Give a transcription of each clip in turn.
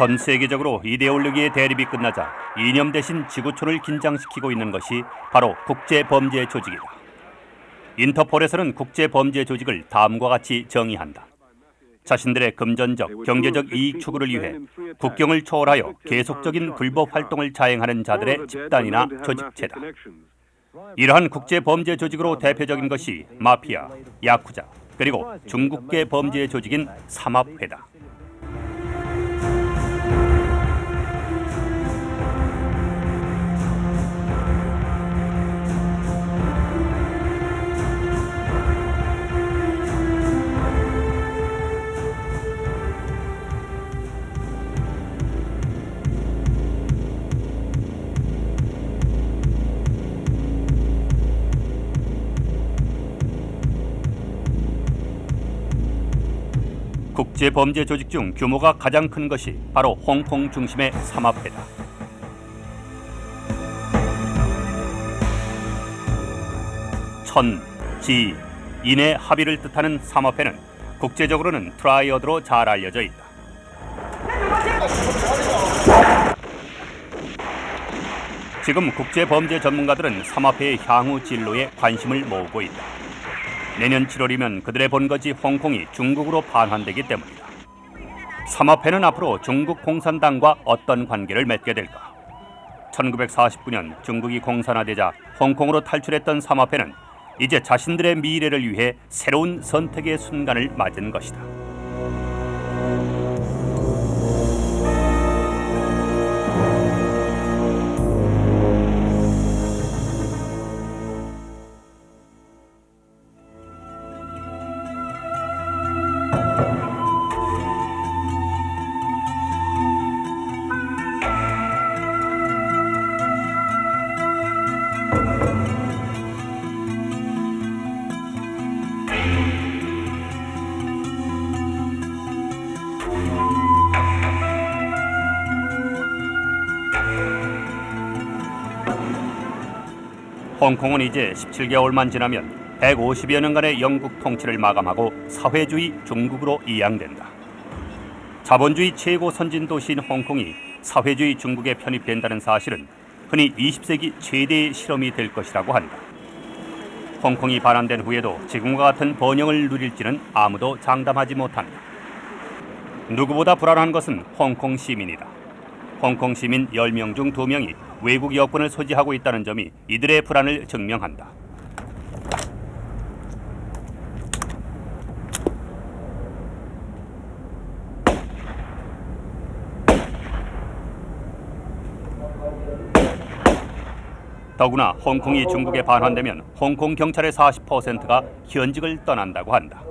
전 세계적으로 이데 올리기의 대립이 끝나자 이념 대신 지구촌을 긴장시키고 있는 것이 바로 국제범죄 조직이다. 인터폴에서는 국제범죄 조직을 다음과 같이 정의한다. 자신들의 금전적, 경제적 이익 추구를 위해 국경을 초월하여 계속적인 불법 활동을 자행하는 자들의 집단이나 조직체다. 이러한 국제범죄 조직으로 대표적인 것이 마피아, 야쿠자, 그리고 중국계 범죄 조직인 삼합회다. 국제범죄 조직 중 규모가 가장 큰 것이 바로 홍콩 중심의 삼합회다. 천, 지, 인의 합의를 뜻하는 삼합회는 국제적으로는 트라이어드로 잘 알려져 있다. 지금 국제범죄 전문가들은 삼합회의 향후 진로에 관심을 모으고 있다. 내년 7월이면 그들의 본거지 홍콩이 중국으로 반환되기 때문이다. 삼합회는 앞으로 중국 공산당과 어떤 관계를 맺게 될까? 1949년 중국이 공산화되자 홍콩으로 탈출했던 삼합회는 이제 자신들의 미래를 위해 새로운 선택의 순간을 맞은 것이다. 홍콩은 이제 17개월만 지나면 150여 년간의 영국 통치를 마감하고 사회주의 중국으로 이양된다. 자본주의 최고 선진 도시인 홍콩이 사회주의 중국에 편입된다는 사실은 흔히 20세기 최대의 실험이 될 것이라고 한다. 홍콩이 반환된 후에도 지금과 같은 번영을 누릴지는 아무도 장담하지 못한다. 누구보다 불안한 것은 홍콩 시민이다. 홍콩 시민 10명 중 2명이 외국 여권을 소지하고 있다는 점이 이들의 불안을 증명한다. 더구나 홍콩이 중국에 반환되면 홍콩 경찰의 40%가 현직을 떠난다고 한다.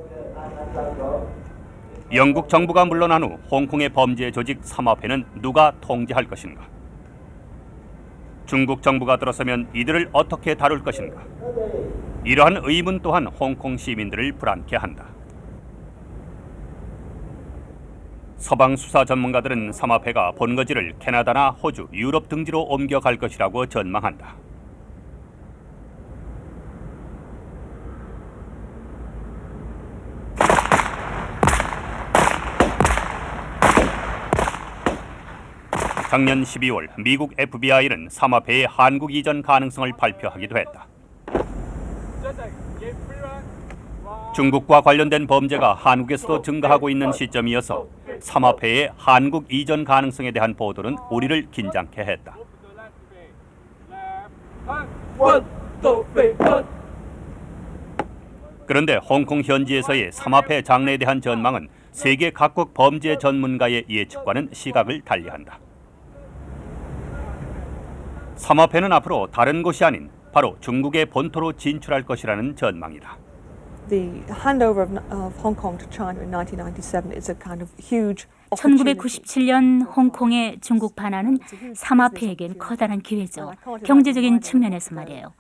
영국 정부가 물러난 후 홍콩의 범죄 조직 삼합회는 누가 통제할 것인가? 중국 정부가 들어서면 이들을 어떻게 다룰 것인가? 이러한 의문 또한 홍콩 시민들을 불안케 한다. 서방 수사 전문가들은 삼합회가 본거지를 캐나다나 호주, 유럽 등지로 옮겨갈 것이라고 전망한다. 작년 12월 미국 FBI는 삼합회의 한국 이전 가능성을 발표하기도 했다. 중국과 관련된 범죄가 한국에서도 증가하고 있는 시점이어서 삼합회의 한국 이전 가능성에 대한 보도는 우리를 긴장케 했다. 그런데 홍콩 현지에서의 삼합회 장래에 대한 전망은 세계 각국 범죄 전문가의 예측과는 시각을 달리한다. 삼합회는 앞으로 다른 곳이 아닌 바로 중국의 본토로 진출할 것이라는 전망이다. The handover of Hong Kong to China in 1997 is a kind of huge 1997년 홍콩의 중국 반환은 삼합회에겐 커다란 기회죠. 경제적인 측면에서 말이에요.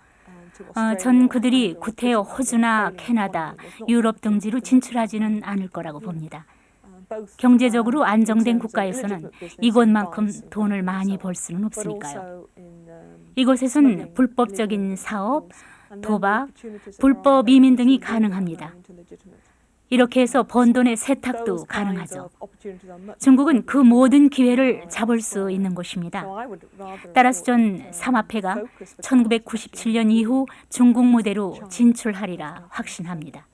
전 그들이 구태여 호주나 캐나다, 유럽 등지로 진출하지는 않을 거라고 봅니다. 경제적으로 안정된 국가에서는 이곳만큼 돈을 많이 벌 수는 없으니까요. 이곳에선 불법적인 사업, 도박, 불법 이민 등이 가능합니다. 이렇게 해서 번 돈의 세탁도 가능하죠. 중국은 그 모든 기회를 잡을 수 있는 곳입니다. 따라서 전 삼합회가 1997년 이후 중국 무대로 진출하리라 확신합니다.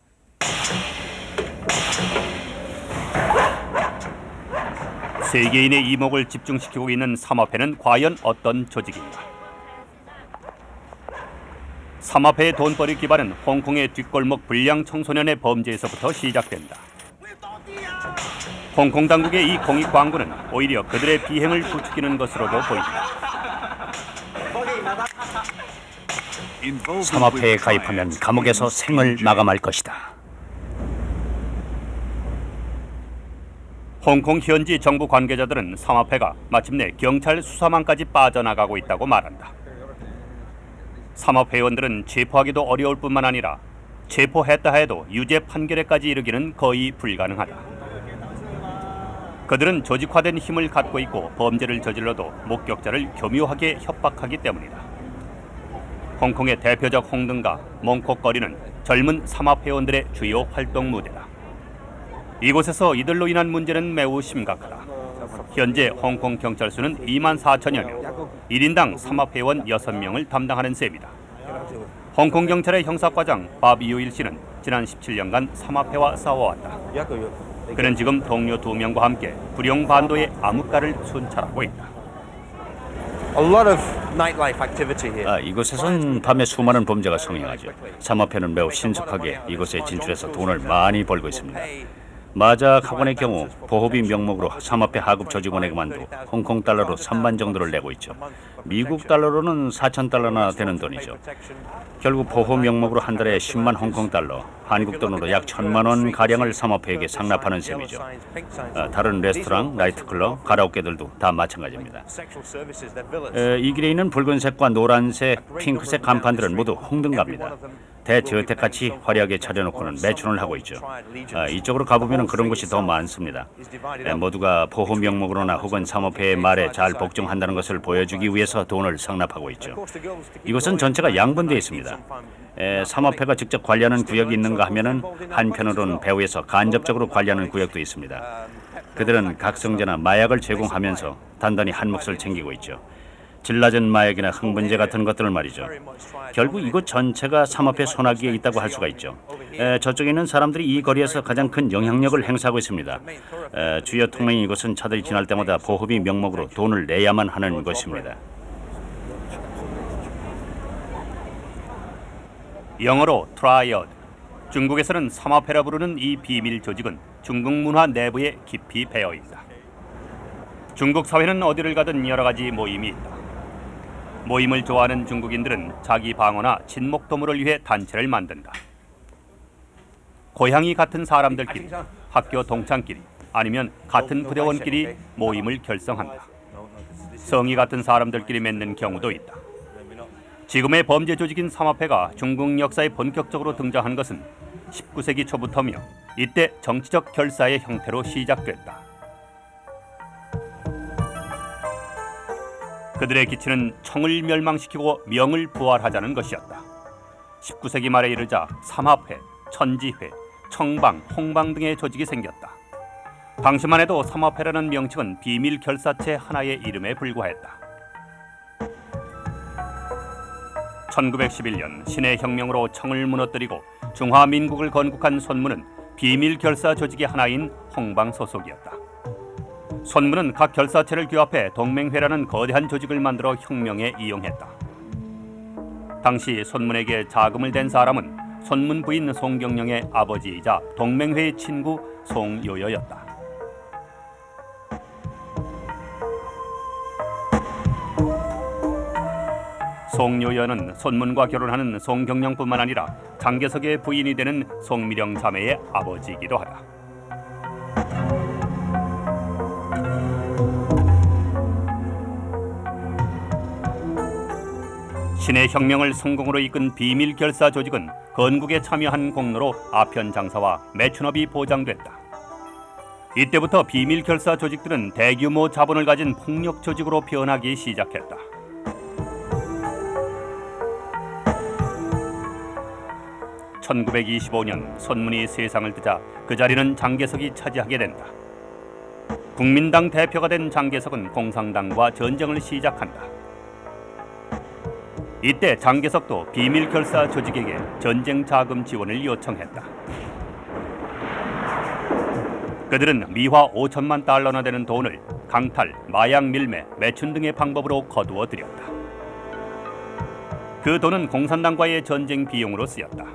세계인의 이목을 집중시키고 있는 삼합회는 과연 어떤 조직인가? 삼합회의 돈벌이 기반은 홍콩의 뒷골목 불량 청소년의 범죄에서부터 시작된다. 홍콩 당국의 이 공익 광고는 오히려 그들의 비행을 부추기는 것으로도 보인다. 삼합회에 가입하면 감옥에서 생을 마감할 것이다. 홍콩 현지 정부 관계자들은 삼합회가 마침내 경찰 수사망까지 빠져나가고 있다고 말한다. 삼합회원들은 체포하기도 어려울 뿐만 아니라 체포했다 해도 유죄 판결에까지 이르기는 거의 불가능하다. 그들은 조직화된 힘을 갖고 있고 범죄를 저질러도 목격자를 교묘하게 협박하기 때문이다. 홍콩의 대표적 홍등가, 몽콕거리는 젊은 삼합회원들의 주요 활동 무대다. 이곳에서 이들로 인한 문제는 매우 심각하다. 현재 홍콩 경찰 수는 2만 4천여 명, 1인당 삼합회원 6명을 담당하는 셈이다. 홍콩 경찰의 형사과장 밥 이유일 씨는 지난 17년간 삼합회와 싸워왔다. 그는 지금 동료 2명과 함께 불용 반도의 암흑가를 순찰하고 있다. 이곳에선 밤에 수많은 범죄가 성행하죠. 삼합회는 매우 신속하게 이곳에 진출해서 돈을 많이 벌고 있습니다. 마작 학원의 경우 보호비 명목으로 삼합회 하급 조직원에게만도 홍콩 달러로 3만 정도를 내고 있죠. 미국 달러로는 4천 달러나 되는 돈이죠. 결국 보호 명목으로 한 달에 10만 홍콩 달러, 한국 돈으로 약 1,000만 원 가량을 삼합회에게 상납하는 셈이죠. 다른 레스토랑, 나이트클럽, 가라오케들도 다 마찬가지입니다. 이 길에 있는 붉은색과 노란색, 핑크색 간판들은 모두 홍등가입니다. 대저택같이 화려하게 차려놓고는 매춘을 하고 있죠. 이쪽으로 가보면 그런 곳이 더 많습니다. 모두가 보호 명목으로나 혹은 삼합회의 말에 잘 복종한다는 것을 보여주기 위해서 돈을 상납하고 있죠. 이곳은 전체가 양분되어 있습니다. 삼합회가 직접 관리하는 구역이 있는가 하면은 한편으로는 배후에서 간접적으로 관리하는 구역도 있습니다. 그들은 각성제나 마약을 제공하면서 단단히 한 몫을 챙기고 있죠. 질 낮은 마약이나 흥분제 같은 것들을 말이죠. 결국 이곳 전체가 삼합회 손아귀에 있다고 할 수가 있죠. 저쪽에 있는 사람들이 이 거리에서 가장 큰 영향력을 행사하고 있습니다. 주요 통행인 이곳은 차들이 지날 때마다 보호비 명목으로 돈을 내야만 하는 곳입니다. 영어로 트라이어드. 중국에서는 삼합회라 부르는 이 비밀 조직은 중국 문화 내부에 깊이 배어 있다. 중국 사회는 어디를 가든 여러 가지 모임이 있다. 모임을 좋아하는 중국인들은 자기 방어나 친목도모를 위해 단체를 만든다. 고향이 같은 사람들끼리, 학교 동창끼리, 아니면 같은 부대원끼리 모임을 결성한다. 성이 같은 사람들끼리 맺는 경우도 있다. 지금의 범죄 조직인 삼합회가 중국 역사에 본격적으로 등장한 것은 19세기 초부터며 이때 정치적 결사의 형태로 시작됐다. 그들의 기치는 청을 멸망시키고 명을 부활하자는 것이었다. 19세기 말에 이르자 삼합회, 천지회, 청방, 홍방 등의 조직이 생겼다. 당시만 해도 삼합회라는 명칭은 비밀 결사체 하나의 이름에 불과했다. 1911년 신해 혁명으로 청을 무너뜨리고 중화민국을 건국한 손문은 비밀 결사 조직의 하나인 홍방 소속이었다. 손문은 각 결사체를 규합해 동맹회라는 거대한 조직을 만들어 혁명에 이용했다. 당시 손문에게 자금을 댄 사람은 손문 부인 송경령의 아버지이자 동맹회의 친구 송요여였다. 송요여는 손문과 결혼하는 송경령뿐만 아니라 장개석의 부인이 되는 송미령 자매의 아버지이기도 하다. 신의 혁명을 성공으로 이끈 비밀 결사 조직은 건국에 참여한 공로로 아편 장사와 매춘업이 보장됐다. 이때부터 비밀 결사 조직들은 대규모 자본을 가진 폭력 조직으로 변하기 시작했다. 1925년 손문이 세상을 뜨자 그 자리는 장개석이 차지하게 된다. 국민당 대표가 된 장개석은 공산당과 전쟁을 시작한다. 이때 장개석도 비밀 결사 조직에게 전쟁 자금 지원을 요청했다. 그들은 미화 5천만 달러나 되는 돈을 강탈, 마약 밀매, 매춘 등의 방법으로 거두어 들였다. 그 돈은 공산당과의 전쟁 비용으로 쓰였다.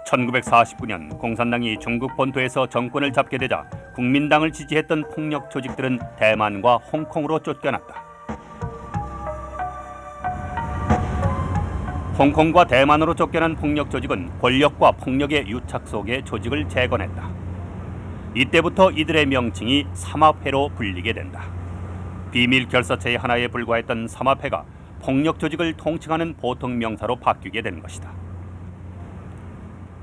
(1949년) 공산당이 중국 본토에서 정권을 잡게 되자 국민당을 지지했던 폭력 조직들은 대만과 홍콩으로 쫓겨났다. 홍콩과 대만으로 쫓겨난 폭력 조직은 권력과 폭력의 유착 속에 조직을 재건했다. 이때부터 이들의 명칭이 삼합회로 불리게 된다. 비밀 결사체의 하나에 불과했던 삼합회가 폭력 조직을 통칭하는 보통 명사로 바뀌게 된 것이다.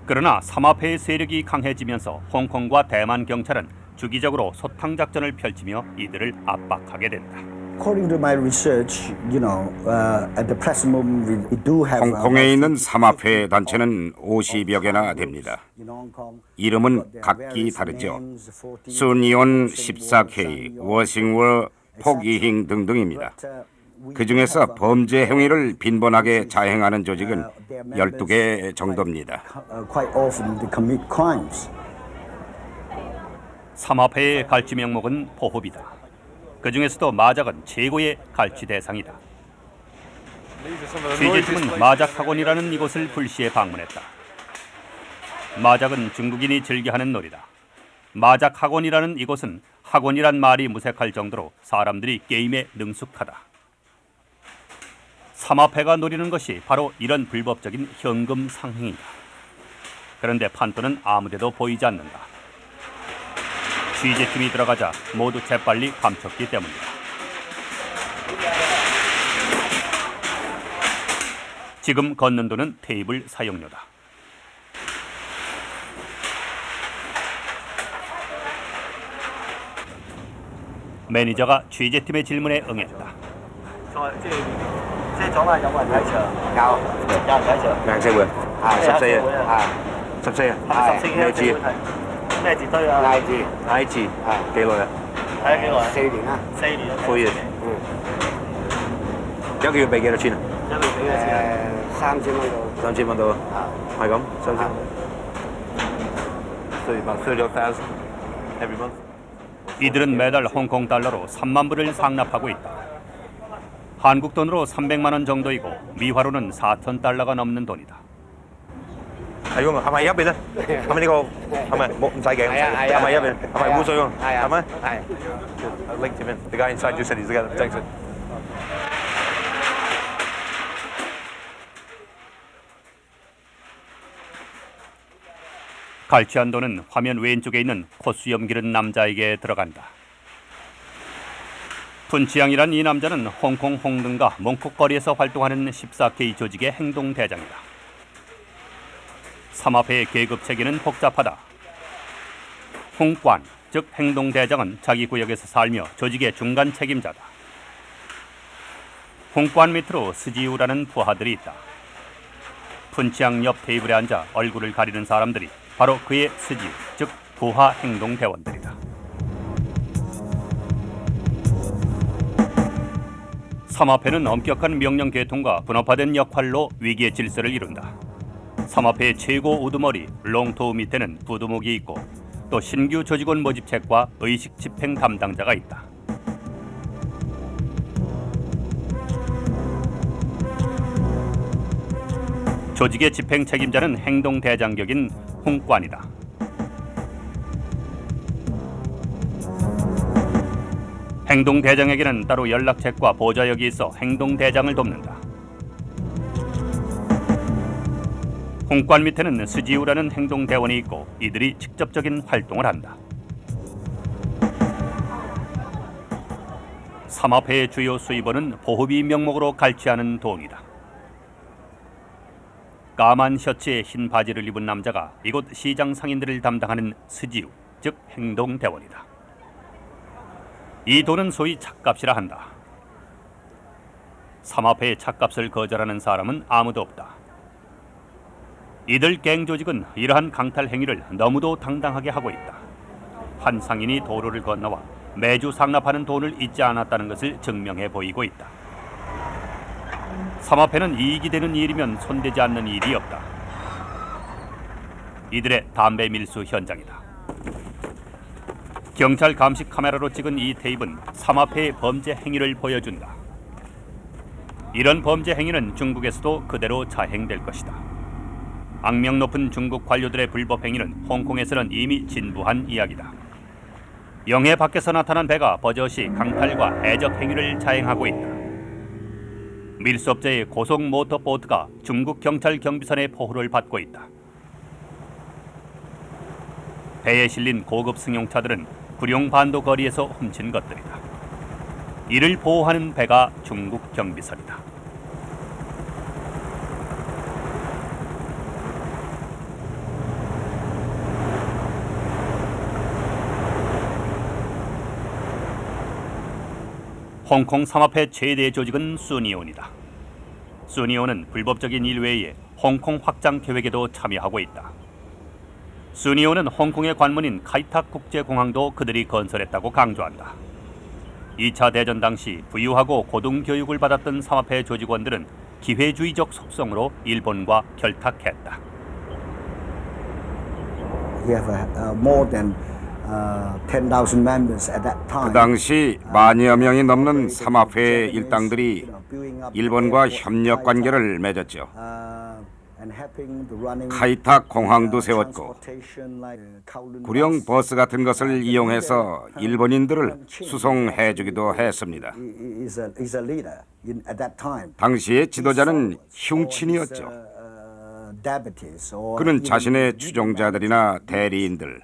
그러나 삼합회의 세력이 강해지면서 홍콩과 대만 경찰은 주기적으로 소탕 작전을 펼치며 이들을 압박하게 된다. According to my research, at the present moment we do have 홍콩에 있는 삼합회 단체는 50여 개나 됩니다. 이름은 각기 다르죠. 순이온 14K, 워싱워, 폭이힝 등등입니다. 그 중에서 범죄 행위를 빈번하게 자행하는 조직은 12개 정도입니다. 삼합회의 갈취 명목은 보호비다. 그 중에서도 마작은 최고의 갈취 대상이다. 취재팀은 마작학원이라는 이곳을 불시에 방문했다. 마작은 중국인이 즐겨하는 놀이다. 마작학원이라는 이곳은 학원이란 말이 무색할 정도로 사람들이 게임에 능숙하다. 삼합회가 노리는 것이 바로 이런 불법적인 현금 상행이다. 그런데 판도는 아무데도 보이지 않는다. 취재팀이 들어가자 모두 재빨리 감췄기 때문이다. 지금 걷는 돈은 테이블 사용료다. 매니저가 취재팀의 질문에 응했다. 이들은 매달 홍콩 달러로 3만 불을 상납하고 있다. 한국 돈으로 300만 원 정도이고 미화로는 4천 달러가 넘는 돈이다. 갈취한 돈은 화면 왼쪽에 있는 콧수염 기른 남자에게 들어간다. 푼치양이란 이 남자는 홍콩 홍등가 몽콕거리에서 활동하는 14K 조직의 행동대장이다. 삼합회의 계급 체계는 복잡하다. 홍관, 즉 행동대장은 자기 구역에서 살며 조직의 중간 책임자다. 홍관 밑으로 스지우라는 부하들이 있다. 푼치양 옆 테이블에 앉아 얼굴을 가리는 사람들이 바로 그의 스지우, 즉 부하 행동대원들이다. 삼합회는 엄격한 명령 계통과 분업화된 역할로 위기의 질서를 이룬다. 삼합회의 최고 우두머리 롱토우 밑에는 부두목이 있고 또 신규 조직원 모집책과 의식 집행 담당자가 있다. 조직의 집행 책임자는 행동대장격인 홍관이다. 행동대장에게는 따로 연락책과 보좌역이 있어 행동대장을 돕는다. 홍관 밑에는 스지우라는 행동대원이 있고 이들이 직접적인 활동을 한다. 삼합회의 주요 수입원은 보호비 명목으로 갈취하는 돈이다. 까만 셔츠에 흰 바지를 입은 남자가 이곳 시장 상인들을 담당하는 스지우, 즉 행동대원이다. 이 돈은 소위 착값이라 한다. 삼합회의 찻값을 거절하는 사람은 아무도 없다. 이들 갱 조직은 이러한 강탈 행위를 너무도 당당하게 하고 있다. 한 상인이 도로를 건너와 매주 상납하는 돈을 잊지 않았다는 것을 증명해 보이고 있다. 삼합회는 이익이 되는 일이면 손대지 않는 일이 없다. 이들의 담배 밀수 현장이다. 경찰 감시 카메라로 찍은 이 테이프는 삼합회의 범죄 행위를 보여준다. 이런 범죄 행위는 중국에서도 그대로 자행될 것이다. 악명 높은 중국 관료들의 불법 행위는 홍콩에서는 이미 진부한 이야기다. 영해 밖에서 나타난 배가 버젓이 강탈과 해적 행위를 자행하고 있다. 밀수업자의 고속 모터보트가 중국 경찰 경비선의 포호를 받고 있다. 배에 실린 고급 승용차들은 구룡반도 거리에서 훔친 것들이다. 이를 보호하는 배가 중국 경비선이다. 홍콩 삼합회 최대 조직은 수니온이다. 수니온은 불법적인 일 외에 홍콩 확장 계획에도 참여하고 있다. 수니온은 홍콩의 관문인 카이탁 국제공항도 그들이 건설했다고 강조한다. 2차 대전 당시 부유하고 고등교육을 받았던 삼합회 조직원들은 기회주의적 속성으로 일본과 결탁했다. We have more than 10,000 members at that time. 그 당시 만여 명이 넘는 삼합회 일당들이 일본과 협력 관계를 맺었죠. 카이탁 공항도 세웠고 구룡 버스 같은 것을 이용해서 일본인들을 수송해주기도 했습니다. 당시의 지도자는 흉친이었죠. 그는 자신의 추종자들이나 대리인들,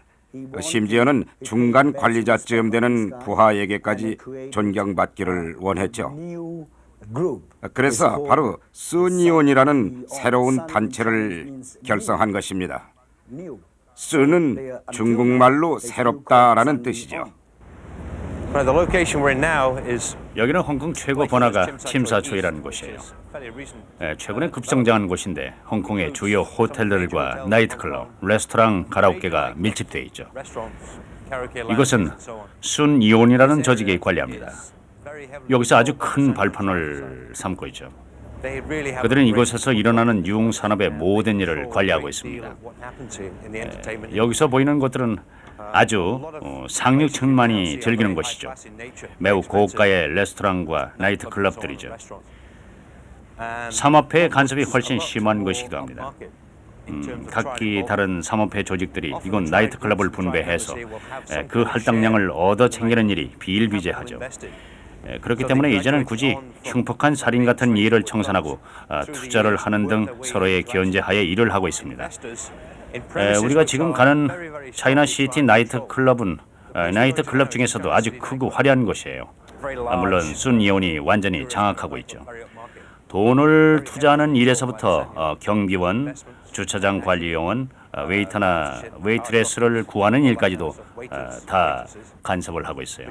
심지어는 중간 관리자쯤 되는 부하에게까지 존경받기를 원했죠. 그래서 바로 수니온이라는 새로운 단체를 결성한 것입니다. 수는 중국말로 새롭다라는 뜻이죠. 여기는 홍콩 최고 번화가 침사초이라는 곳이에요. 최근에 급성장한 곳인데 홍콩의 주요 호텔들과 나이트클럽, 레스토랑, 가라오케가 밀집되어 있죠. 이것은 순이온이라는 조직이 관리합니다. 여기서 아주 큰 발판을 삼고 있죠. 그들은 이곳에서 일어나는 유흥산업의 모든 일을 관리하고 있습니다. 여기서 보이는 곳들은 아주 상류층만이 즐기는 곳이죠. 매우 고가의 레스토랑과 나이트클럽들이죠. 삼합회의 간섭이 훨씬 심한 것이기도 합니다. 각기 다른 삼합회 조직들이 이곳 나이트클럽을 분배해서 그 할당량을 얻어 챙기는 일이 비일비재하죠. 그렇기 때문에 이제는 굳이 흉폭한 살인 같은 일을 청산하고 투자를 하는 등 서로의 견제하에 일을 하고 있습니다. 우리가 지금 가는 차이나시티 나이트클럽은 나이트클럽 중에서도 아주 크고 화려한 곳이에요. 물론 순이온이 완전히 장악하고 있죠. 돈을 투자하는 일에서부터 경비원, 주차장 관리요원, 웨이터나 웨이트레스를 구하는 일까지도 다 간섭을 하고 있어요.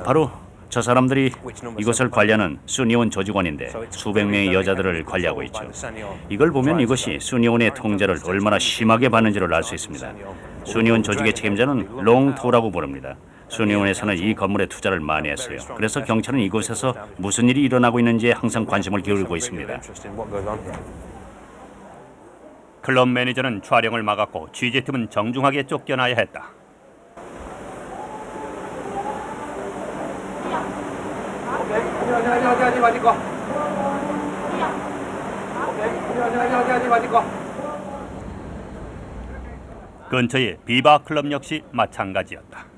바로 저 사람들이 이것을 관리하는 수니온 조직원인데 수백 명의 여자들을 관리하고 있죠. 이걸 보면 이것이 수니온의 통제를 얼마나 심하게 받는지를 알 수 있습니다. 수니온 조직의 책임자는 롱토라고 부릅니다. 수니온에서는 이 건물에 투자를 많이 했어요. 그래서 경찰은 이곳에서 무슨 일이 일어나고 있는지에 항상 관심을 기울이고 있습니다. 클럽 매니저는 촬영을 막았고 취재팀은 정중하게 쫓겨나야 했다. 근처의 비바 클럽 역시 마찬가지였다.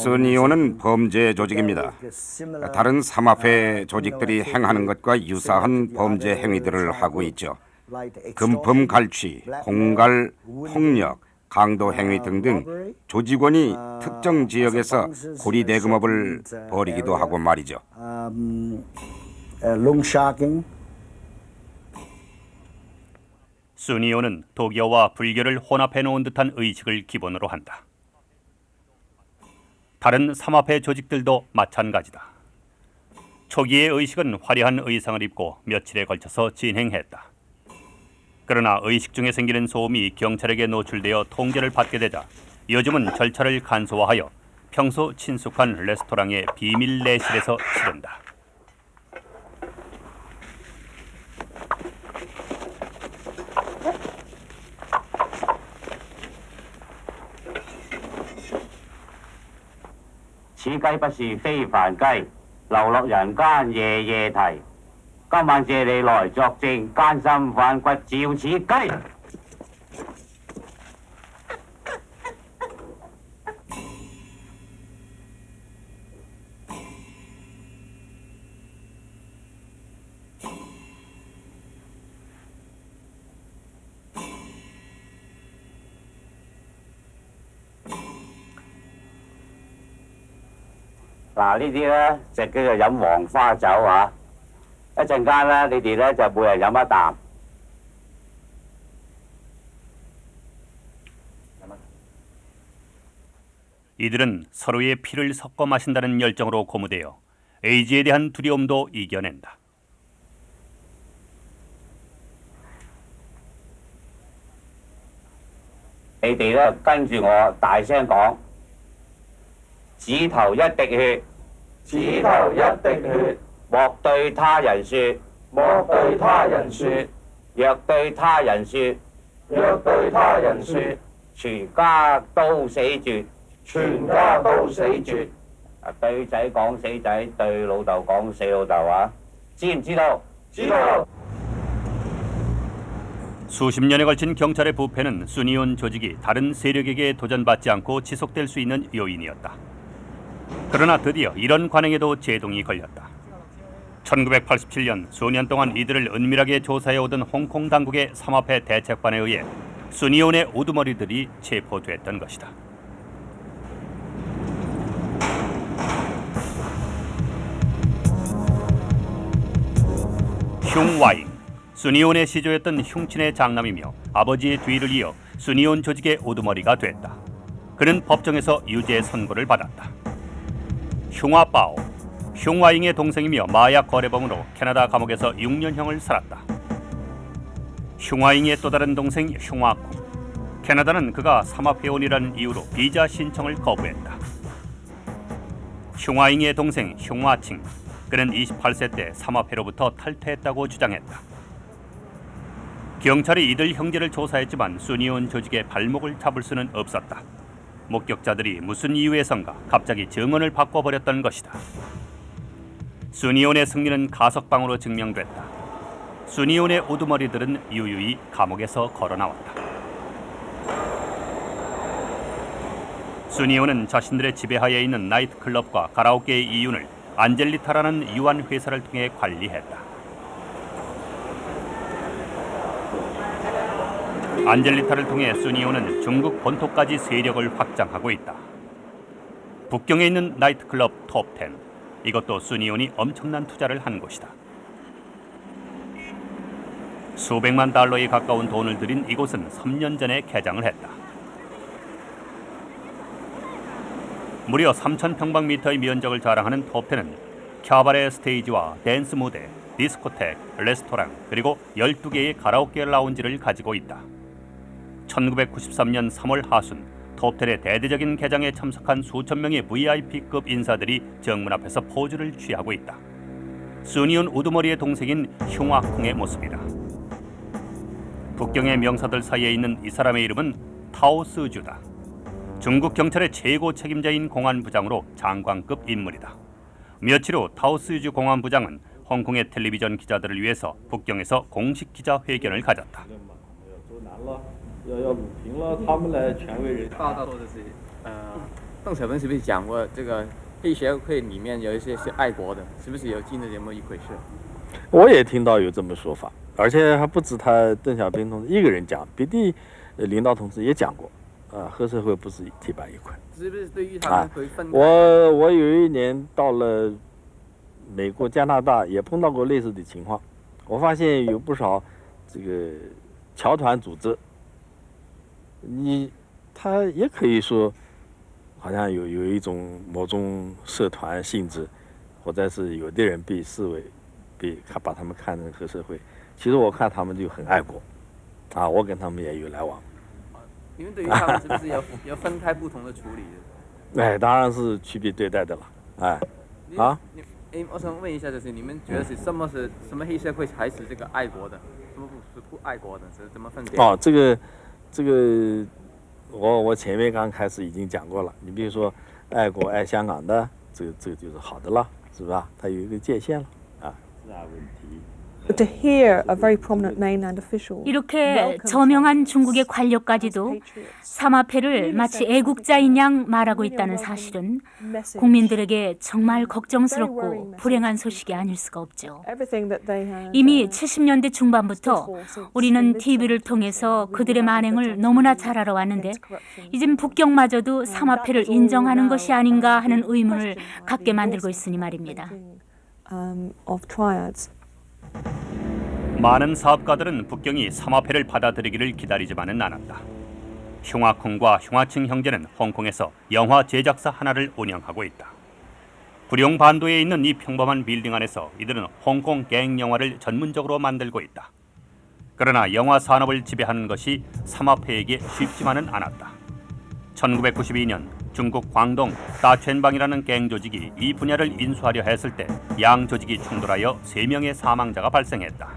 수니온은 범죄 조직입니다. 다른 삼합회 조직들이 행하는 것과 유사한 범죄 행위들을 하고 있죠. 금품 갈취, 공갈, 폭력, 강도 행위 등등 조직원이 특정 지역에서 고리 대금업을 벌이기도 하고 말이죠. 수니온은 도교와 불교를 혼합해 놓은 듯한 의식을 기본으로 한다. 다른 삼합회 조직들도 마찬가지다. 초기의 의식은 화려한 의상을 입고 며칠에 걸쳐서 진행했다. 그러나 의식 중에 생기는 소음이 경찰에게 노출되어 통제를 받게 되자 요즘은 절차를 간소화하여 평소 친숙한 레스토랑의 비밀 내실에서 치른다.此雞不是非凡雞，流落人間夜夜啼。今晚借你來作證，奸心反骨照此雞。嗱，呢啲咧就叫做飲黃花酒啊！一陣間咧，你哋咧就每人飲一啖。 이들은 서로의 피를 섞어 마신다는 열정으로 고무되어 에이즈에 대한 두려움도 이겨낸다.你哋咧跟住我大聲講，指頭一滴血，指頭一滴血，莫對他人説，莫對他人説，若對他人説，若對他人説，全家都死絕，全家都死絕。啊，對仔講死仔，對老豆講死老豆啊！知唔知道？知道。 수십 년에 걸친 경찰의 부패는 수니온 조직이 다른 세력에게 도전받지 않고 지속될 수 있는 요인이었다. 그러나 드디어 이런 관행에도 제동이 걸렸다. 1987년 수년 동안 이들을 은밀하게 조사해오던 홍콩 당국의 삼합회 대책반에 의해 수니온의 우두머리들이 체포됐던 것이다. 흉와잉, 수니온의 시조였던 흉친의 장남이며 아버지의 뒤를 이어 수니온 조직의 우두머리가 됐다. 그는 법정에서 유죄 선고를 받았다. 흉화바오, 흉와잉의 동생이며 마약 거래범으로 캐나다 감옥에서 6년형을 살았다. 흉와잉의 또 다른 동생 흉화쿵, 캐나다는 그가 삼합회원이라는 이유로 비자 신청을 거부했다. 흉와잉의 동생 흉화칭, 그는 28세 때 삼합회로부터 탈퇴했다고 주장했다. 경찰이 이들 형제를 조사했지만 수니온 조직의 발목을 잡을 수는 없었다. 목격자들이 무슨 이유에선가 갑자기 증언을 바꿔버렸던 것이다. 수니온의 승리는 가석방으로 증명됐다. 수니온의 우두머리들은 유유히 감옥에서 걸어나왔다. 수니온은 자신들의 지배하에 있는 나이트클럽과 가라오케의 이윤을 안젤리타라는 유한 회사를 통해 관리했다. 안젤리타를 통해 수니온은 중국 본토까지 세력을 확장하고 있다. 북경에 있는 나이트클럽 톱10, 이것도 수니온이 엄청난 투자를 한 곳이다. 수백만 달러에 가까운 돈을 들인 이곳은 3년 전에 개장을 했다. 무려 3,000평방미터의 면적을 자랑하는 톱10은 캬바레 스테이지와 댄스 무대, 디스코텍, 레스토랑, 그리고 12개의 가라오케 라운지를 가지고 있다. 1993년 3월 하순 톱10의 대대적인 개장에 참석한 수천 명의 VIP급 인사들이 정문 앞에서 포즈를 취하고 있다. 수니온 우두머리의 동생인 흉화쿵의 모습이다. 북경의 명사들 사이에 있는 이 사람의 이름은 타오스주다. 중국 경찰의 최고 책임자인 공안부장으로 장관급 인물이다. 며칠 후 타오스주 공안부장은 홍콩의 텔레비전 기자들을 위해서 북경에서 공식 기자회견을 가졌다. 要鲁平了他们来权威人。大多的是，邓小平是不是讲过这个黑协会里面有一些是爱国的，是不是有进了这么一回事？我也听到有这么说法，而且还不止他邓小平同志一个人讲，别的领导同志也讲过，黑社会不是铁板一块。是不是对于他们会分？我有一年到了美国、加拿大，也碰到过类似的情况，我发现有不少这个侨团组织。他也可以说，好像有一种某种社团性质，或者是有的人被视为把他们看成黑社会。其实我看他们就很爱国，我跟他们也有来往。你们对于他们是不是要分开不同的处理的？哎，当然是区别对待的了，我想问一下，就是你们觉得是什么黑社会才是这个爱国的，什么是不爱国的，是怎么分别？这个我前面刚开始已经讲过了。你比如说爱国爱香港的，这个就是好的了，是吧？它有一个界限了是问题。 To hear a very prominent mainland official 이렇게 저명한 중국의 관료까지도 삼화폐를 마치 애국자인 양 말하고 있다는 사실은 국민들에게 정말 걱정스럽고 불행한 소식이 아닐 수가 없죠. 이미 70년대 중반부터 우리는 TV를 통해서 그들의 만행을 너무나 잘 알아왔는데 이젠 북경마저도 삼화폐를 인정하는 것이 아닌가 하는 의문을 갖게 만들고 있으니 말입니다. 많은 사업가들은 북경이 삼화폐를 받아들이기를 기다리지만은 않았다. 흉화콩과 흉화칭 형제는 홍콩에서 영화 제작사 하나를 운영하고 있다. 구룡 반도에 있는 이 평범한 빌딩 안에서 이들은 홍콩 갱 영화를 전문적으로 만들고 있다. 그러나 영화 산업을 지배하는 것이 삼화폐에게 쉽지만은 않았다. 1992년 중국 광동 따첸방이라는 갱 조직이 이 분야를 인수하려 했을 때 양 조직이 충돌하여 3명의 사망자가 발생했다.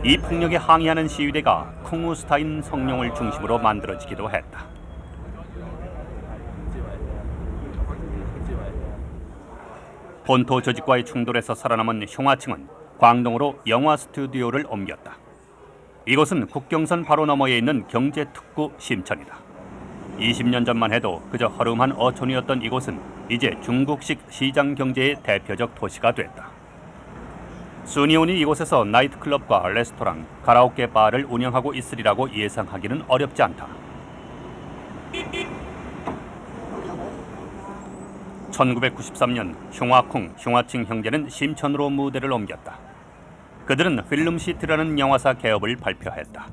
이 폭력에 항의하는 시위대가 쿵우스타인 성룡을 중심으로 만들어지기도 했다. 본토 조직과의 충돌에서 살아남은 흉화칭은 광동으로 영화 스튜디오를 옮겼다. 이곳은 국경선 바로 너머에 있는 경제특구 심천이다. 20년 전만 해도 그저 허름한 어촌이었던 이곳은 이제 중국식 시장 경제의 대표적 도시가 됐다. 순이온이 이곳에서 나이트클럽과 레스토랑, 가라오케 바를 운영하고 있으리라고 예상하기는 어렵지 않다. 1993년 흉화콩, 흉화칭 형제는 심천으로 무대를 옮겼다. 그들은 필름시티라는 영화사 개업을 발표했다.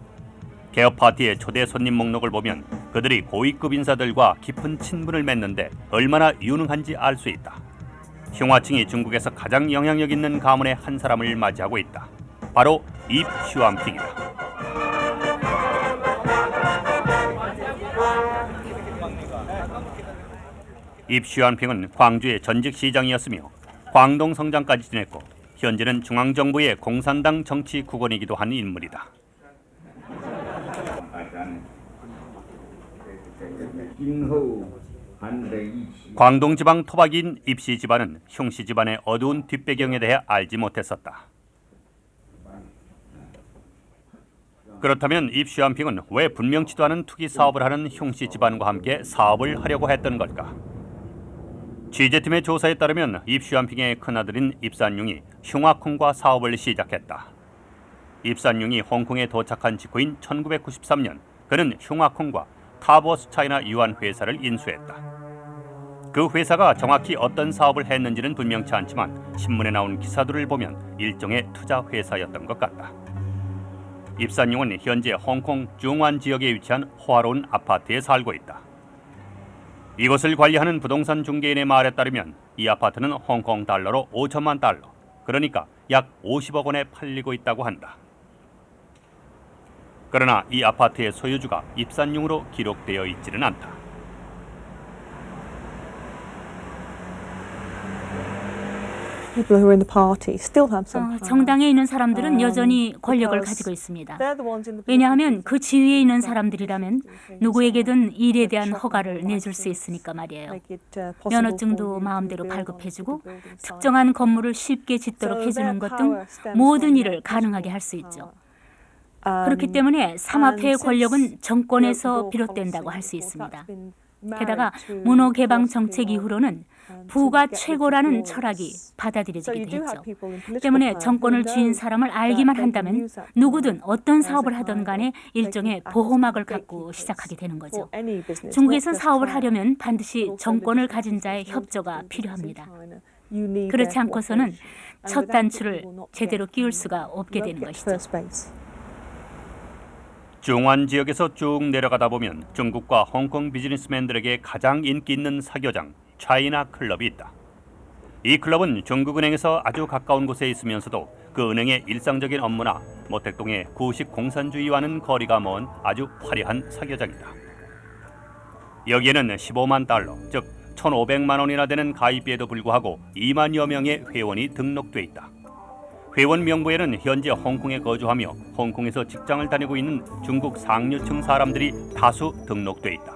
개업 파티의 초대 손님 목록을 보면 그들이 고위급 인사들과 깊은 친분을 맺는데 얼마나 유능한지 알 수 있다. 흉화칭이 중국에서 가장 영향력 있는 가문의 한 사람을 맞이하고 있다. 바로 입슈안핑이다. 입슈안핑은 광주의 전직 시장이었으며 광동 성장까지 지냈고 현재는 중앙정부의 공산당 정치 국원이기도 한 인물이다. 광동지방 토박이인 입씨 집안은 흉씨 집안의 어두운 뒷배경에 대해 알지 못했었다. 그렇다면 입슈안핑은 왜 분명치도 않은 투기 사업을 하는 흉씨 집안과 함께 사업을 하려고 했던 걸까? 취재팀의 조사에 따르면 입슈안핑의 큰아들인 입산융이 흉화콩과 사업을 시작했다. 입산융이 홍콩에 도착한 직후인 1993년 그는 흉화콩과 타버스 차이나 유한 회사를 인수했다. 그 회사가 정확히 어떤 사업을 했는지는 분명치 않지만 신문에 나온 기사들을 보면 일종의 투자 회사였던 것 같다. 입산융은 현재 홍콩 중완 지역에 위치한 호화로운 아파트에 살고 있다. 이곳을 관리하는 부동산 중개인의 말에 따르면 이 아파트는 홍콩 달러로 5천만 달러, 그러니까 약 50억 원에 팔리고 있다고 한다. 그러나 이 아파트의 소유주가 입산융으로 기록되어 있지는 않다. People who are in the party still have some power. 정당에 있는 사람들은 여전히 권력을 가지고 있습니다. 왜냐하면 그 지위에 있는 사람들이라면 누구에게든 일에 대한 허가를 내줄 수 있으니까 말이에요. 면허증도 마음대로 발급해주고 특정한 건물을 쉽게 짓도록 해주는 것 등 모든 일을 가능하게 할 수 있죠. 그렇기 때문에 삼화폐의 권력은 정권에서 비롯된다고 할 수 있습니다. 게다가 문호 개방 정책 이후로는 부가 최고라는 철학이 받아들여지기도 했죠. 때문에 정권을 쥐인 사람을 알기만 한다면 누구든 어떤 사업을 하던 간에 일종의 보호막을 갖고 시작하게 되는 거죠. 중국에선 사업을 하려면 반드시 정권을 가진 자의 협조가 필요합니다. 그렇지 않고서는 첫 단추를 제대로 끼울 수가 없게 되는 것이죠. 중완 지역에서 쭉 내려가다 보면 중국과 홍콩 비즈니스맨들에게 가장 인기 있는 사교장 차이나 클럽이 있다. 이 클럽은 중국은행에서 아주 가까운 곳에 있으면서도 그 은행의 일상적인 업무나 모택동의 구식 공산주의와는 거리가 먼 아주 화려한 사교장이다. 여기에는 15만 달러, 즉 1,500만 원이나 되는 가입비에도 불구하고 2만여 명의 회원이 등록돼 있다. 회원 명부에는 현재 홍콩에 거주하며 홍콩에서 직장을 다니고 있는 중국 상류층 사람들이 다수 등록돼 있다.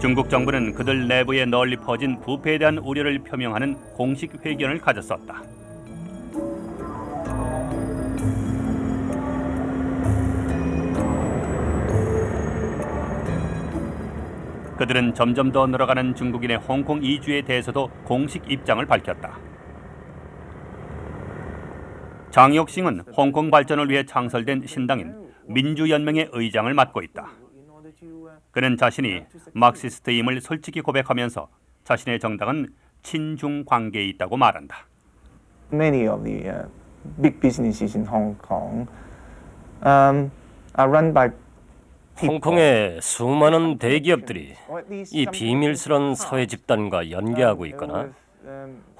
중국 정부는 그들 내부에 널리 퍼진 부패에 대한 우려를 표명하는 공식 회견을 가졌었다. 그들은 점점 더 늘어가는 중국인의 홍콩 이주에 대해서도 공식 입장을 밝혔다. 장혁싱은 홍콩 발전을 위해 창설된 신당인 민주연맹의 의장을 맡고 있다. 그는 자신이 막시스트임을 솔직히 고백하면서 자신의 정당은 친중 관계에 있다고 말한다. Many of the big businesses in Hong Kong are run by 홍콩의 수많은 대기업들이 이 비밀스런 사회 집단과 연계하고 있거나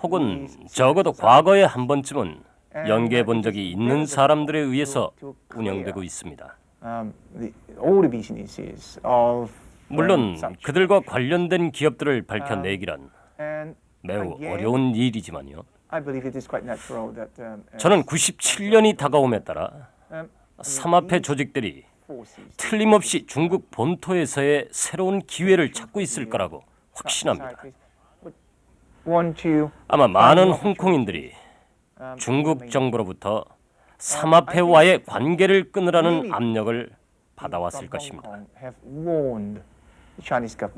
혹은 적어도 과거에 한 번쯤은 연계해 본 적이 있는 사람들에 의해서 운영되고 있습니다. 물론 그들과 관련된 기업들을 밝혀내기란 매우 어려운 일이지만요. 저는 97년이 다가옴에 따라 삼합회 조직들이 틀림없이 중국 본토에서의 새로운 기회를 찾고 있을 거라고 확신합니다. 아마 많은 홍콩인들이 중국 정부로부터 삼합회와의 관계를 끊으라는 압력을 받아왔을 것입니다.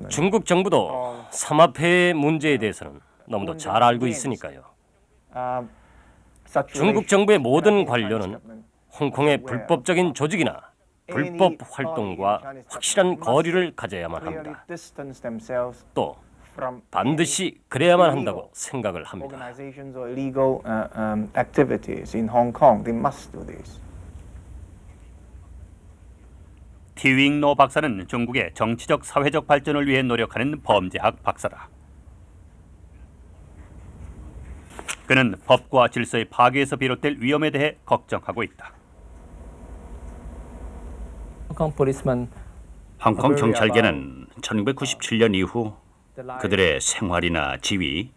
중국 정부도 삼합회의 문제에 대해서는 너무도 잘 알고 있으니까요. 중국 정부의 모든 관료는 홍콩의 불법적인 조직이나 불법 활동과 확실한 거리를 가져야만 합니다. 또 반드시 그래야만 한다고 생각을 합니다. 티윙노 박사는 중국의 정치적 사회적 발전을 위해 노력하는 범죄학 박사다. 그는 법과 질서의 파괴에서 비롯될 위험에 대해 걱정하고 있다. 홍콩 경찰계는 1997년 이후 그들의 생활이나 지위,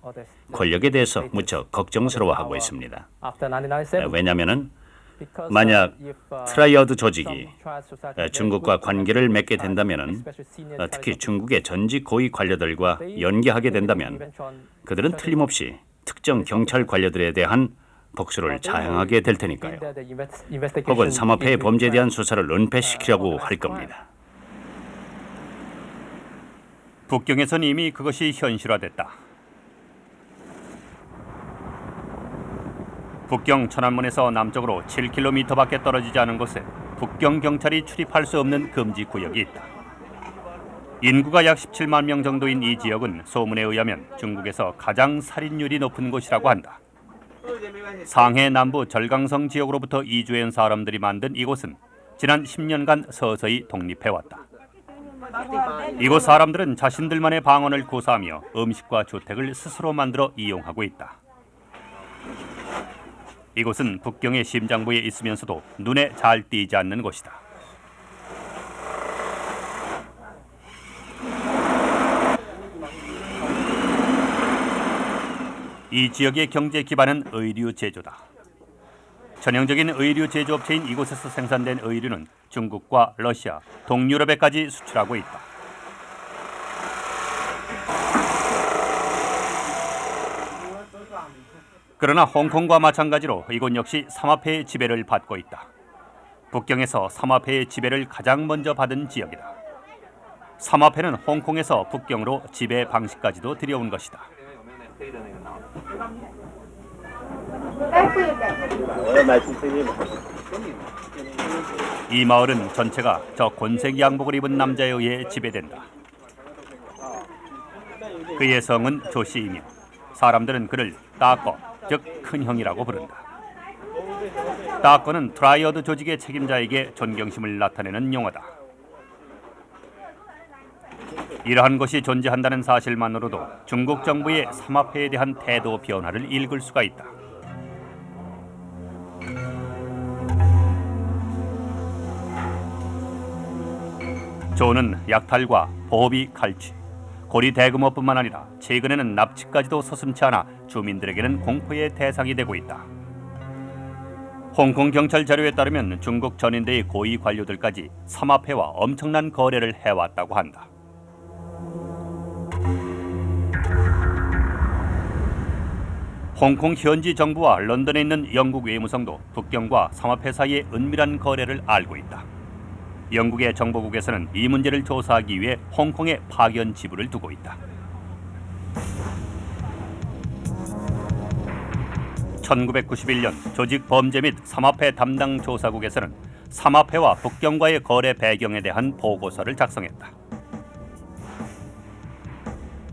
권력에 대해서 무척 걱정스러워하고 있습니다. 왜냐하면 만약 트라이어드 조직이 중국과 관계를 맺게 된다면, 특히 중국의 전직 고위 관료들과 연계하게 된다면 그들은 틀림없이 특정 경찰 관료들에 대한 복수를 자행하게 될 테니까요. 혹은 삼합회의 범죄에 대한 수사를 은폐시키려고 할 겁니다. 북경에선 이미 그것이 현실화됐다. 북경 천안문에서 남쪽으로 7km밖에 떨어지지 않은 곳에 북경 경찰이 출입할 수 없는 금지 구역이 있다. 인구가 약 17만 명 정도인 이 지역은 소문에 의하면 중국에서 가장 살인율이 높은 곳이라고 한다. 상해 남부 절강성 지역으로부터 이주해온 사람들이 만든 이곳은 지난 10년간 서서히 독립해왔다. 이곳 사람들은 자신들만의 방언을 구사하며 음식과 주택을 스스로 만들어 이용하고 있다. 이곳은 북경의 심장부에 있으면서도 눈에 잘 띄지 않는 곳이다. 이 지역의 경제 기반은 의류 제조다. 전형적인 의류 제조업체인 이곳에서 생산된 의류는 중국과 러시아, 동유럽에까지 수출하고 있다. 그러나 홍콩과 마찬가지로 이곳 역시 삼합회의 지배를 받고 있다. 북경에서 삼합회의 지배를 가장 먼저 받은 지역이다. 삼합회는 홍콩에서 북경으로 지배 방식까지도 들여온 것이다. 이 마을은 전체가 저 곤색 양복을 입은 남자에 의해 지배된다. 그의 성은 조씨이며 사람들은 그를 따꺼, 즉 큰형이라고 부른다. 따꺼는 트라이어드 조직의 책임자에게 존경심을 나타내는 용어다. 이러한 것이 존재한다는 사실만으로도 중국 정부의 삼합회에 대한 태도 변화를 읽을 수가 있다. 조는 약탈과 보호비 칼취, 고리 대금업뿐만 아니라 최근에는 납치까지도 서슴지 않아 주민들에게는 공포의 대상이 되고 있다. 홍콩 경찰 자료에 따르면 중국 전인대의 고위 관료들까지 삼합회와 엄청난 거래를 해왔다고 한다. 홍콩 현지 정부와 런던에 있는 영국 외무성도 북경과 삼합회 사이의 은밀한 거래를 알고 있다. 영국의 정보국에서는 이 문제를 조사하기 위해 홍콩에 파견 지부를 두고 있다. 1991년 조직 범죄 및 삼합회 담당 조사국에서는 삼합회와 북경과의 거래 배경에 대한 보고서를 작성했다.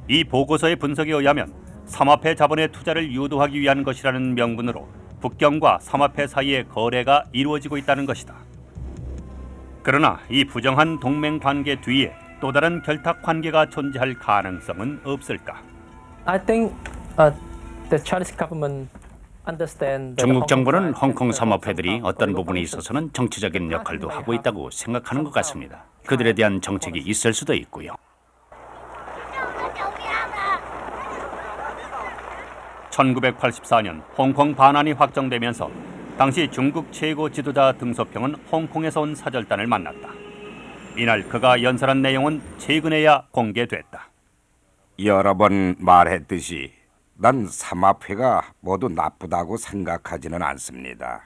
이 보고서의 분석에 의하면 삼합회 자본의 투자를 유도하기 위한 것이라는 명분으로 북경과 삼합회 사이의 거래가 이루어지고 있다는 것이다. 그러나 이 부정한 동맹 관계 뒤에 또 다른 결탁 관계가 존재할 가능성은 없을까? I think the Chinese government 중국 정부는 홍콩 삼합회들이 어떤 부분에 있어서는 정치적인 역할도 하고 있다고 생각하는 것 같습니다. 그들에 대한 정책이 있을 수도 있고요. 1984년 홍콩 반환이 확정되면서 당시 중국 최고 지도자 등소평은 홍콩에서 온 사절단을 만났다. 이날 그가 연설한 내용은 최근에야 공개됐다. 여러 번 말했듯이 난 삼합회가 모두 나쁘다고 생각하지는 않습니다.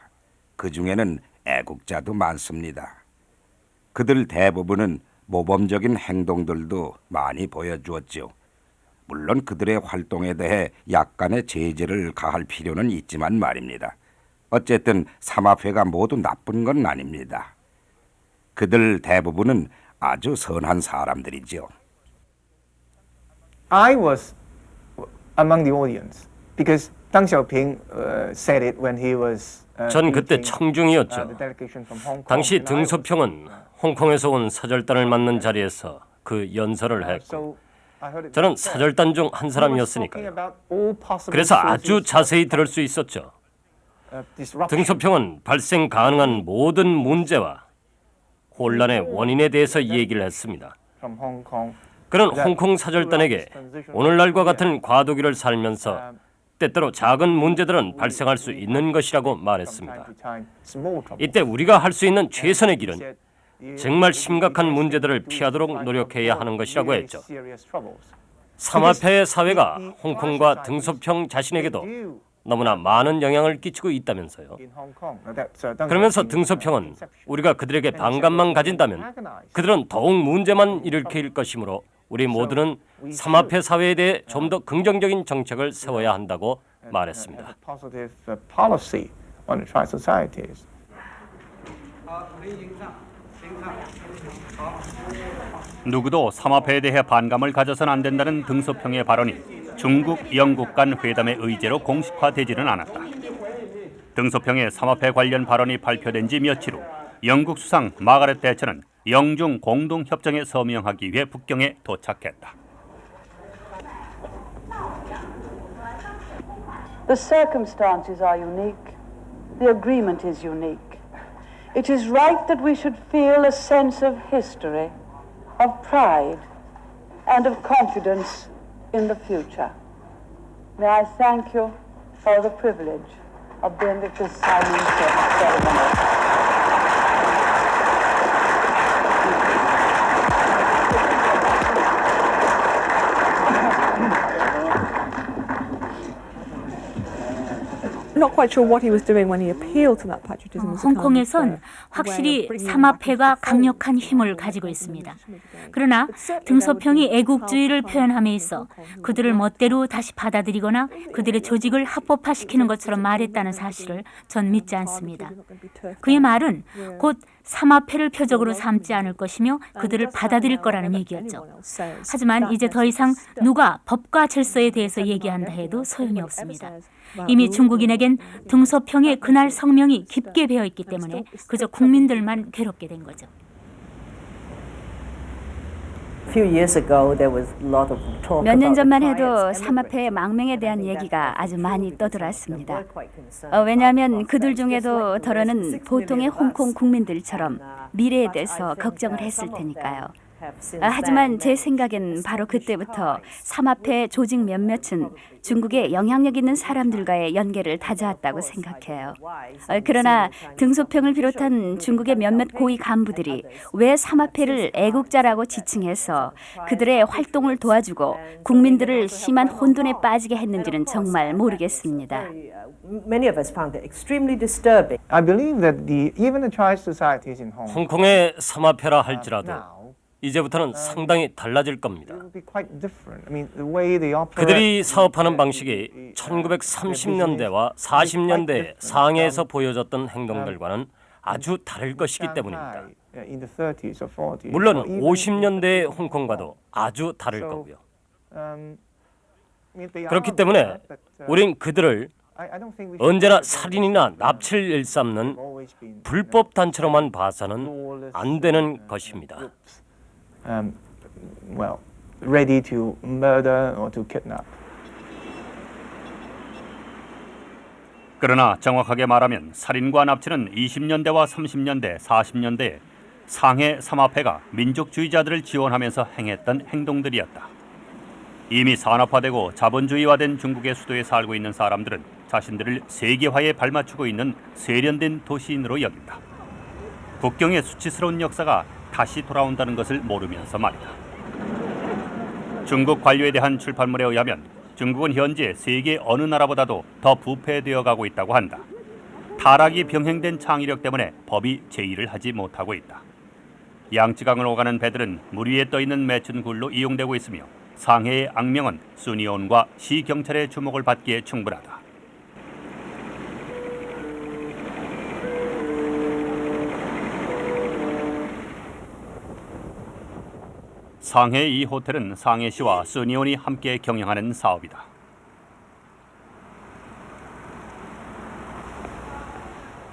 그 중에는 애국자도 많습니다. 그들 대부분은 모범적인 행동들도 많이 보여주었죠. 물론 그들의 활동에 대해 약간의 제재를 가할 필요는 있지만 말입니다. 어쨌든 삼합회가 모두 나쁜 건 아닙니다. 그들 대부분은 아주 선한 사람들이죠. I was among the audience because Deng Xiaoping said it when he was. 전 그때 청중이었죠. 당시 등소평은 홍콩에서 온 사절단을 맞는 자리에서 그 연설을 했고 저는 사절단 중 한 사람이었으니까요. 그래서 아주 자세히 들을 수 있었죠. 등소평은 발생 가능한 모든 문제와 혼란의 원인에 대해서 얘기를 했습니다. 그는 홍콩 사절단에게 오늘날과 같은 과도기를 살면서 때때로 작은 문제들은 발생할 수 있는 것이라고 말했습니다. 이때 우리가 할 수 있는 최선의 길은 정말 심각한 문제들을 피하도록 노력해야 하는 것이라고 했죠. 삼합회의 사회가 홍콩과 등소평 자신에게도 너무나 많은 영향을 끼치고 있다면서요. 그러면서 등소평은 우리가 그들에게 반감만 가진다면 그들은 더욱 문제만 일으킬 것이므로 우리 모두는 삼합회 사회에 대해 좀 더 긍정적인 정책을 세워야 한다고 말했습니다. 누구도 삼합회에 대해 반감을 가져서는 안 된다는 등소평의 발언이 중국, 영국 간 회담의 의제로 공식화되지는 않았다. 등소평의 삼합회 관련 발언이 발표된 지 며칠 후 영국 수상 마가렛 대처는 영중 공동협정에 서명하기 위해 북경에 도착했다. The circumstances are unique. The agreement is unique. It is right that we should feel a sense of history, of pride, and of confidence in the future. May I thank you for the privilege of being at this signing ceremony. Not quite sure what he was doing when he appealed to that patriotism. 홍콩에선 확실히 삼합회가 강력한 힘을 가지고 있습니다. 그러나 등소평이 애국주의를 표현함에 있어 그들을 멋대로 다시 받아들이거나 그들의 조직을 합법화시키는 것처럼 말했다는 사실을 전 믿지 않습니다. 그의 말은 곧 삼합회를 표적으로 삼지 않을 것이며 그들을 받아들일 거라는 얘기였죠. 하지만 이제 더 이상 누가 법과 질서에 대해서 얘기한다 해도 소용이 없습니다. 이미 중국인에겐 등소평의 그날 성명이 깊게 배어있기 때문에 그저 국민들만 괴롭게 된 거죠. 몇 년 전만 해도 삼합회 망명에 대한 얘기가 아주 많이 떠돌았습니다. 왜냐하면 그들 중에도 더러는 보통의 홍콩 국민들처럼 미래에 대해서 걱정을 했을 테니까요. 하지만 제 생각엔 바로 그때부터 삼합회 조직 몇몇은 중국의 영향력 있는 사람들과의 연계를 다져왔다고 생각해요. 그러나 등소평을 비롯한 중국의 몇몇 고위 간부들이 왜 삼합회를 애국자라고 지칭해서 그들의 활동을 도와주고 국민들을 심한 혼돈에 빠지게 했는지는 정말 모르겠습니다. I believe that even the Chinese societies in Hong Kong 홍콩의 삼합회라 할지라도 이제부터는 상당히 달라질 겁니다. 그들이 사업하는 방식이 1930년대와 40년대 상해에서 보여줬던 행동들과는 아주 다를 것이기 때문입니다. 물론 50년대의 홍콩과도 아주 다를 거고요. 그렇기 때문에 우린 그들을 언제나 살인이나 납치를 일삼는 불법 단체로만 봐서는 안 되는 것입니다. ready to murder or to kidnap. 그러나 정확하게 말하면 살인과 납치는 20년대와 30년대, 40년대에 상해 삼합회가 민족주의자들을 지원하면서 행했던 행동들이었다. 이미 산업화되고 자본주의화된 중국의 수도에 살고 있는 사람들은 자신들을 세계화에 발맞추고 있는 세련된 도시인으로 여긴다. 국경의 수치스러운 역사가 다시 돌아온다는 것을 모르면서 말이다. 중국 관료에 대한 출판물에 의하면 중국은 현재 세계 어느 나라보다도 더 부패되어 가고 있다고 한다. 타락이 병행된 창의력 때문에 법이 제의를 하지 못하고 있다. 양쯔강을 오가는 배들은 물 위에 떠있는 매춘굴로 이용되고 있으며 상해의 악명은 수니온과 시경찰의 주목을 받기에 충분하다. 상해 이 호텔은 상해시와 수니온이 함께 경영하는 사업이다.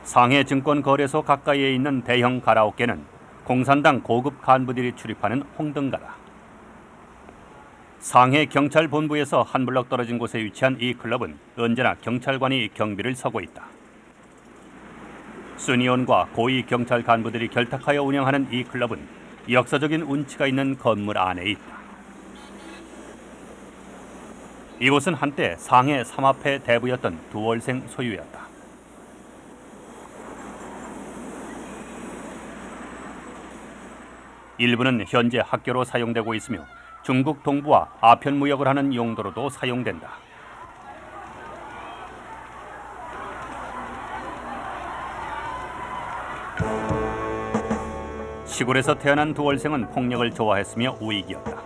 상해 증권거래소 가까이에 있는 대형 가라오케는 공산당 고급 간부들이 출입하는 홍등가다. 상해 경찰본부에서 한 블럭 떨어진 곳에 위치한 이 클럽은 언제나 경찰관이 경비를 서고 있다. 수니온과 고위 경찰 간부들이 결탁하여 운영하는 이 클럽은 역사적인 운치가 있는 건물 안에 있다. 이곳은 한때 상해 삼합회 대부였던 두월생 소유였다. 일부는 현재 학교로 사용되고 있으며 중국 동부와 아편 무역을 하는 용도로도 사용된다. 시골에서 태어난 두월생은 폭력을 좋아했으며 우익이었다.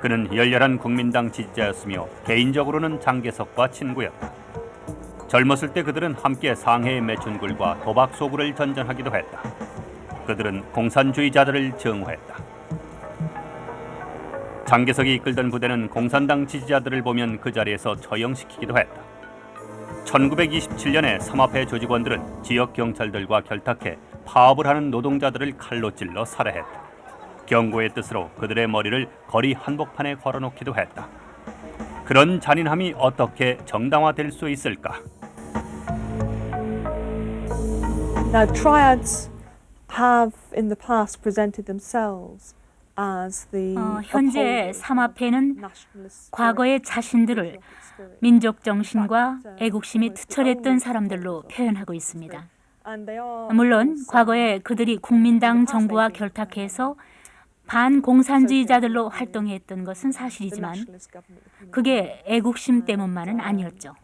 그는 열렬한 국민당 지지자였으며 개인적으로는 장개석과 친구였다. 젊었을 때 그들은 함께 상해의 매춘굴과 도박 소굴을 전전하기도 했다. 그들은 공산주의자들을 증오했다. 장개석이 이끌던 부대는 공산당 지지자들을 보면 그 자리에서 처형시키기도 했다. 1927년에 삼합회 조직원들은 지역 경찰들과 결탁해 파업을 하는 노동자들을 칼로 찔러 살해했다. 경고의 뜻으로 그들의 머리를 거리 한복판에 걸어놓기도 했다. 그런 잔인함이 어떻게 정당화될 수 있을까? Now, triads have in the past presented themselves as the 현재 삼합회는 과거의 자신들을 민족 정신과 애국심이 투철했던 사람들로 표현하고 있습니다. 물론 과거에 그들이 국민당 정부와 결탁해서 반공산주의자들로 활동했던 것은 사실이지만 그게 애국심 때문만은 아니었죠.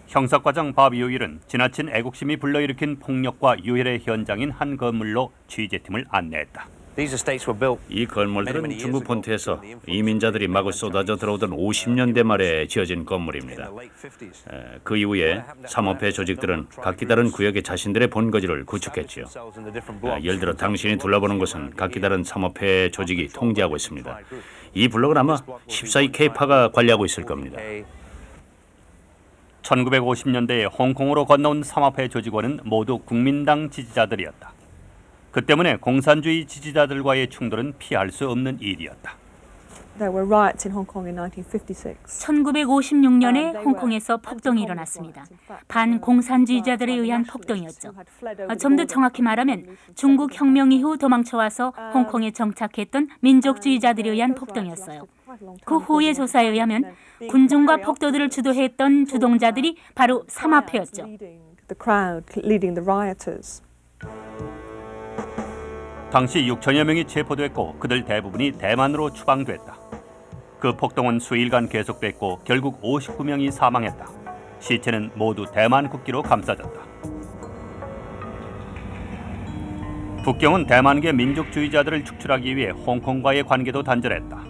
형사과장 밥 요일은 지나친 애국심이 불러일으킨 폭력과 유혈의 현장인 한 건물로 취재팀을 안내했다. 이 건물들은 중국 본토에서 이민자들이 마구 쏟아져 들어오던 50년대 말에 지어진 건물입니다. 그 이후에 삼업회 조직들은 각기 다른 구역에 자신들의 본거지를 구축했지요. 예를 들어 당신이 둘러보는 곳은 각기 다른 삼업회 조직이 통제하고 있습니다. 이 블록은 아마 14위 케이파가 관리하고 있을 겁니다. 1950년대에 홍콩으로 건너온 삼합회 조직원은 모두 국민당 지지자들이었다. 그 때문에 공산주의 지지자들과의 충돌은 피할 수 없는 일이었다. There were riots in Hong Kong in 1956. 1956년에 홍콩에서 폭동이 일어났습니다. 반공산주의자들에 의한 폭동이었죠. 좀 더 정확히 말하면 중국 혁명 이후 도망쳐와서 홍콩에 정착했던 민족주의자들에 의한 폭동이었어요. 그 후의 조사에 의하면 군중과 폭도들을 주도했던 주동자들이 바로 삼합회였죠. The crowd leading the rioters. 당시 6천여 명이 체포됐고 그들 대부분이 대만으로 추방됐다. 그 폭동은 수일간 계속됐고 결국 59명이 사망했다. 시체는 모두 대만 국기로 감싸졌다. 북경은 대만계 민족주의자들을 축출하기 위해 홍콩과의 관계도 단절했다.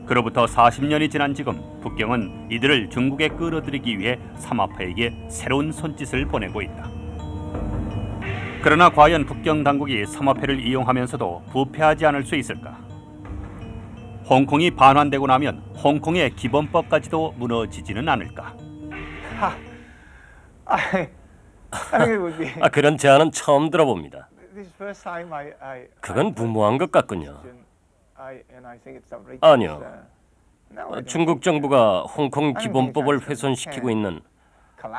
그로부터 40년이 지난 지금 북경은 이들을 중국에 끌어들이기 위해 삼합회에게 새로운 손짓을 보내고 있다. 그러나 과연 북경 당국이 삼합회를 이용하면서도 부패하지 않을 수 있을까? 홍콩이 반환되고 나면 홍콩의 기본법까지도 무너지지는 않을까? 그런 제안은 처음 들어봅니다. 그건 무모한 것 같군요. 아니요. 중국 정부가 홍콩 기본법을 훼손시키고 있는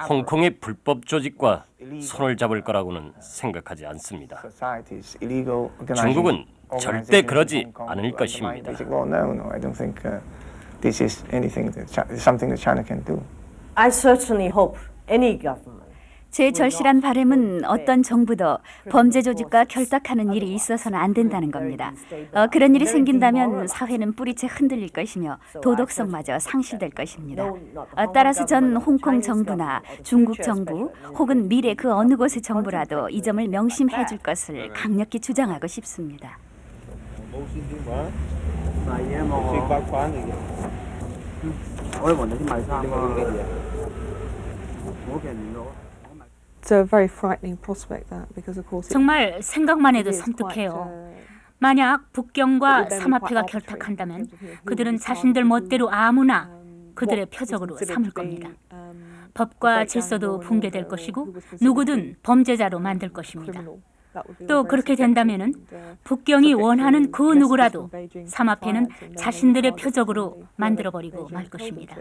홍콩의 불법 조직과 손을 잡을 거라고는 생각하지 않습니다. 중국은 절대 그러지 않을 것입니다. I certainly hope any government. 제 절실한 바람은 어떤 정부도 범죄 조직과 결탁하는 일이 있어서는 안 된다는 겁니다. 그런 일이 생긴다면 사회는 뿌리채 흔들릴 것이며 도덕성마저 상실될 것입니다. 따라서 전 홍콩 정부나 중국 정부 혹은 미래 그 어느 곳의 정부라도 이 점을 명심해 줄 것을 강력히 주장하고 싶습니다. It's a very frightening prospect that because of course 정말 생각만 해도 섬뜩해요. 만약 북경과 삼합회가 결탁한다면 그들은 자신들 멋대로 아무나 그들의 표적으로 삼을 겁니다. 법과 질서도 붕괴될 것이고 누구든 범죄자로 만들 것입니다. 또 그렇게 된다면은 북경이 원하는 그 누구라도 삼합회는 자신들의 표적으로 만들어버리고 말 것입니다.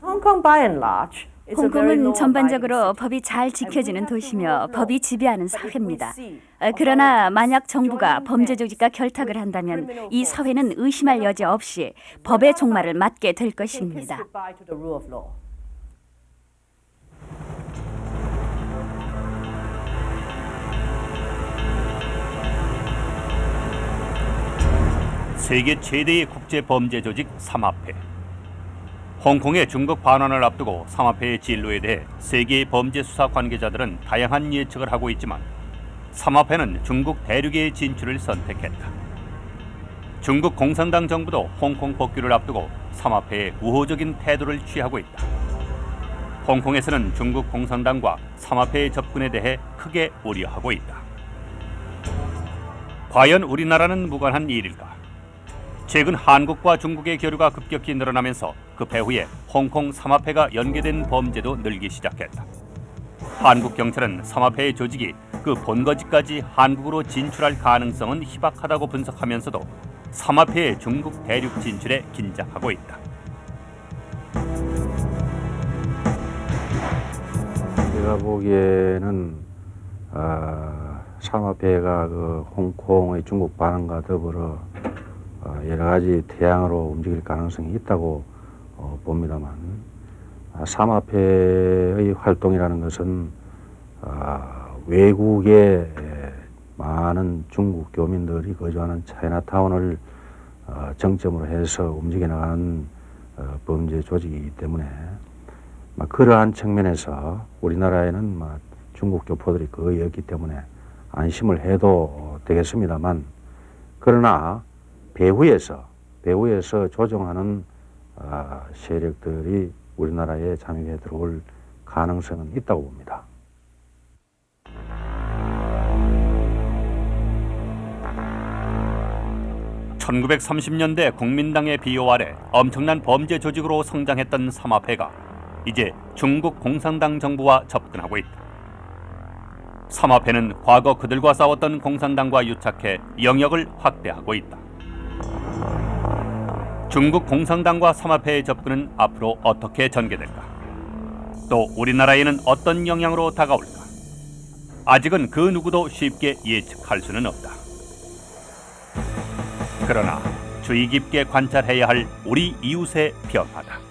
Hong Kong by and large. 홍콩은 전반적으로 법이 잘 지켜지는 도시며 법이 지배하는 사회입니다. 그러나 만약 정부가 범죄 조직과 결탁을 한다면 이 사회는 의심할 여지 없이 법의 종말을 맞게 될 것입니다. 세계 최대의 국제 범죄 조직 삼합회. 홍콩의 중국 반환을 앞두고 삼합회의 진로에 대해 세계의 범죄 수사 관계자들은 다양한 예측을 하고 있지만 삼합회는 중국 대륙의 진출을 선택했다. 중국 공산당 정부도 홍콩 복귀를 앞두고 삼합회에 우호적인 태도를 취하고 있다. 홍콩에서는 중국 공산당과 삼합회의 접근에 대해 크게 우려하고 있다. 과연 우리나라는 무관한 일일까? 최근 한국과 중국의 교류가 급격히 늘어나면서 그 배후에 홍콩 삼합회가 연계된 범죄도 늘기 시작했다. 한국 경찰은 삼합회의 조직이 그 본거지까지 한국으로 진출할 가능성은 희박하다고 분석하면서도 삼합회의 중국 대륙 진출에 긴장하고 있다. 제가 보기에는 삼합회가 그 홍콩의 중국 반환과 더불어 여러 가지 태양으로 움직일 가능성이 있다고 봅니다만 삼합회의 활동이라는 것은 외국의 많은 중국 교민들이 거주하는 차이나타운을 정점으로 해서 움직여 나가는 범죄 조직이기 때문에 그러한 측면에서 우리나라에는 중국 교포들이 거의 없기 때문에 안심을 해도 되겠습니다만, 그러나 배후에서 조종하는 세력들이 우리나라에 잠입해 들어올 가능성은 있다고 봅니다. (1930년대) 국민당의 비호 아래 엄청난 범죄 조직으로 성장했던 삼합회가 이제 중국 공산당 정부와 접근하고 있다. 삼합회는 과거 그들과 싸웠던 공산당과 유착해 영역을 확대하고 있다. 중국 공산당과 삼합회의 접근은 앞으로 어떻게 전개될까? 또 우리나라에는 어떤 영향으로 다가올까? 아직은 그 누구도 쉽게 예측할 수는 없다. 그러나 주의 깊게 관찰해야 할 우리 이웃의 변화다.